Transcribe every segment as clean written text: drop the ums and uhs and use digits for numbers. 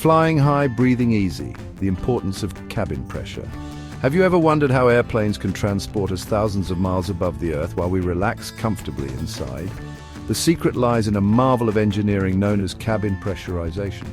Flying high, breathing easy. The importance of cabin pressure. Have you ever wondered how airplanes can transport us thousands of miles above the Earth while we relax comfortably inside? The secret lies in a marvel of engineering known as cabin pressurization.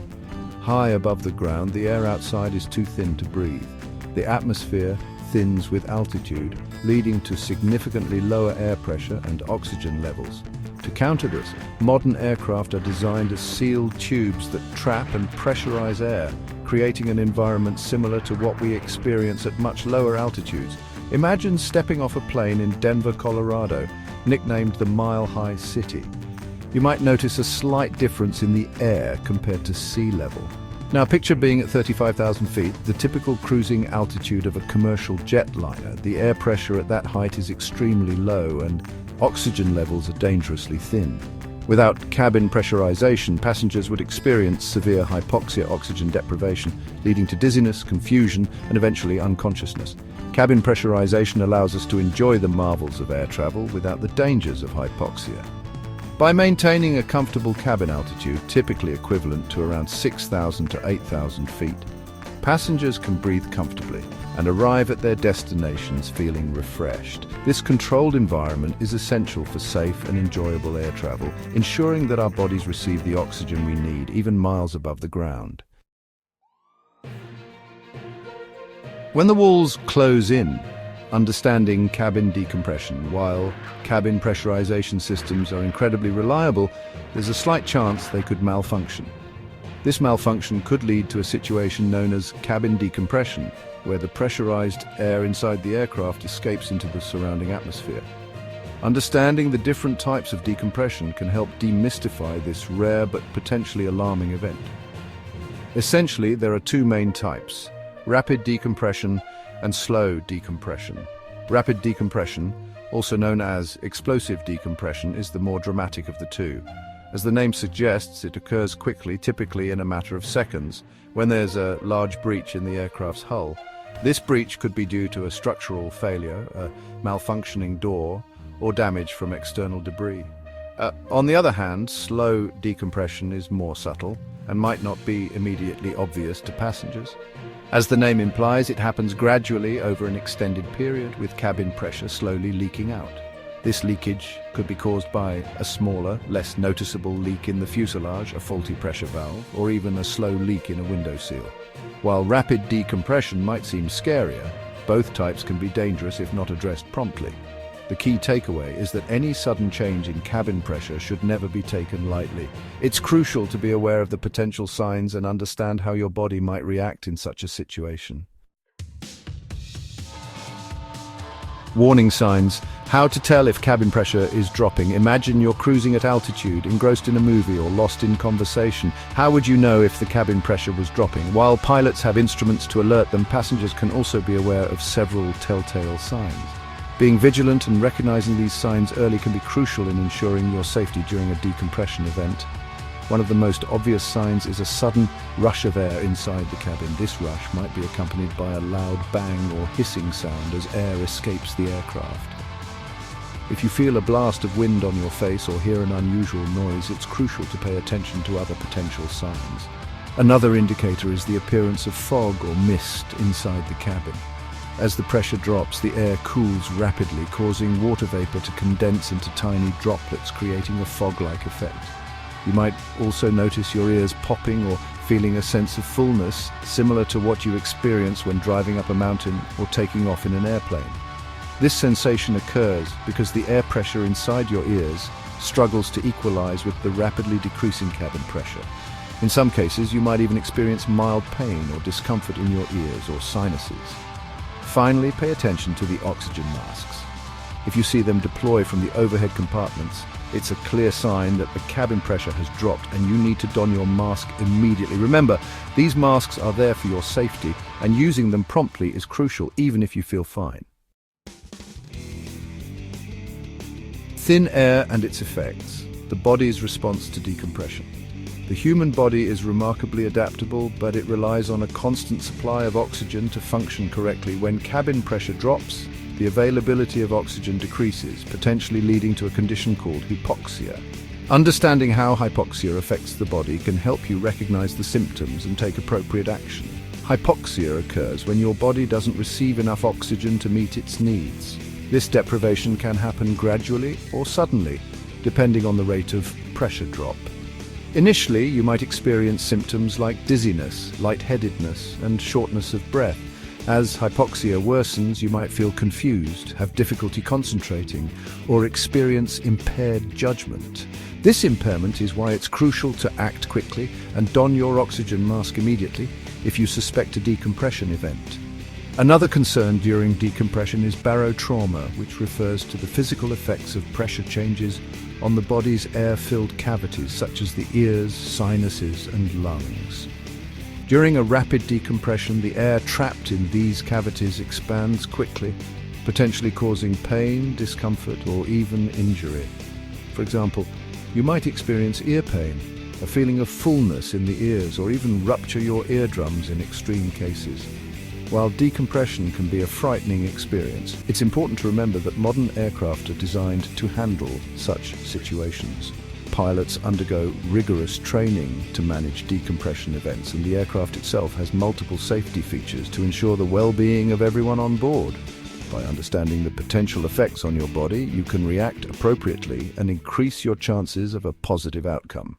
High above the ground, the air outside is too thin to breathe. The atmosphere thins with altitude, leading to significantly lower air pressure and oxygen levels. To counter this, modern aircraft are designed as sealed tubes that trap and pressurize air, creating an environment similar to what we experience at much lower altitudes. Imagine stepping off a plane in Denver, Colorado, nicknamed the Mile High City. You might notice a slight difference in the air compared to sea level. Now picture being at 35,000 feet, the typical cruising altitude of a commercial jetliner. The air pressure at that height is extremely low and oxygen levels are dangerously thin. Without cabin pressurization, passengers would experience severe hypoxia, oxygen deprivation, leading to dizziness, confusion, and eventually unconsciousness. Cabin pressurization allows us to enjoy the marvels of air travel without the dangers of hypoxia. By maintaining a comfortable cabin altitude, typically equivalent to around 6,000 to 8,000 feet, passengers can breathe comfortably and arrive at their destinations feeling refreshed. This controlled environment is essential for safe and enjoyable air travel, ensuring that our bodies receive the oxygen we need, even miles above the ground. When the walls close in, understanding cabin decompression. While cabin pressurization systems are incredibly reliable, there's a slight chance they could malfunction. This malfunction could lead to a situation known as cabin decompression, where the pressurized air inside the aircraft escapes into the surrounding atmosphere. Understanding the different types of decompression can help demystify this rare but potentially alarming event. Essentially, there are two main types: rapid decompression and slow decompression. Rapid decompression, also known as explosive decompression, is the more dramatic of the two. As the name suggests, it occurs quickly, typically in a matter of seconds, when there's a large breach in the aircraft's hull. This breach could be due to a structural failure, a malfunctioning door, or damage from external debris. On the other hand, slow decompression is more subtle and might not be immediately obvious to passengers. As the name implies, it happens gradually over an extended period, with cabin pressure slowly leaking out. This leakage could be caused by a smaller, less noticeable leak in the fuselage, a faulty pressure valve, or even a slow leak in a window seal. While rapid decompression might seem scarier, both types can be dangerous if not addressed promptly. The key takeaway is that any sudden change in cabin pressure should never be taken lightly. It's crucial to be aware of the potential signs and understand how your body might react in such a situation. Warning signs. How to tell if cabin pressure is dropping. Imagine you're cruising at altitude, engrossed in a movie or lost in conversation. How would you know if the cabin pressure was dropping? While pilots have instruments to alert them, passengers can also be aware of several telltale signs. Being vigilant and recognizing these signs early can be crucial in ensuring your safety during a decompression event. One of the most obvious signs is a sudden rush of air inside the cabin. This rush might be accompanied by a loud bang or hissing sound as air escapes the aircraft. If you feel a blast of wind on your face or hear an unusual noise, it's crucial to pay attention to other potential signs. Another indicator is the appearance of fog or mist inside the cabin. As the pressure drops, the air cools rapidly, causing water vapor to condense into tiny droplets, creating a fog-like effect. You might also notice your ears popping or feeling a sense of fullness, similar to what you experience when driving up a mountain or taking off in an airplane. This sensation occurs because the air pressure inside your ears struggles to equalize with the rapidly decreasing cabin pressure. In some cases, you might even experience mild pain or discomfort in your ears or sinuses. Finally, pay attention to the oxygen masks. If you see them deploy from the overhead compartments, it's a clear sign that the cabin pressure has dropped and you need to don your mask immediately. Remember, these masks are there for your safety, and using them promptly is crucial even if you feel fine. Thin air and its effects. The body's response to decompression. The human body is remarkably adaptable, but it relies on a constant supply of oxygen to function correctly. When cabin pressure drops, the availability of oxygen decreases, potentially leading to a condition called hypoxia. Understanding how hypoxia affects the body can help you recognize the symptoms and take appropriate action. Hypoxia occurs when your body doesn't receive enough oxygen to meet its needs. This deprivation can happen gradually or suddenly, depending on the rate of pressure drop. Initially, you might experience symptoms like dizziness, lightheadedness, and shortness of breath. As hypoxia worsens, you might feel confused, have difficulty concentrating, or experience impaired judgment. This impairment is why it's crucial to act quickly and don your oxygen mask immediately if you suspect a decompression event. Another concern during decompression is barotrauma, which refers to the physical effects of pressure changes on the body's air-filled cavities, such as the ears, sinuses, and lungs. During a rapid decompression, the air trapped in these cavities expands quickly, potentially causing pain, discomfort, or even injury. For example, you might experience ear pain, a feeling of fullness in the ears, or even rupture your eardrums in extreme cases. While decompression can be a frightening experience, it's important to remember that modern aircraft are designed to handle such situations. Pilots undergo rigorous training to manage decompression events, and the aircraft itself has multiple safety features to ensure the well-being of everyone on board. By understanding the potential effects on your body, you can react appropriately and increase your chances of a positive outcome.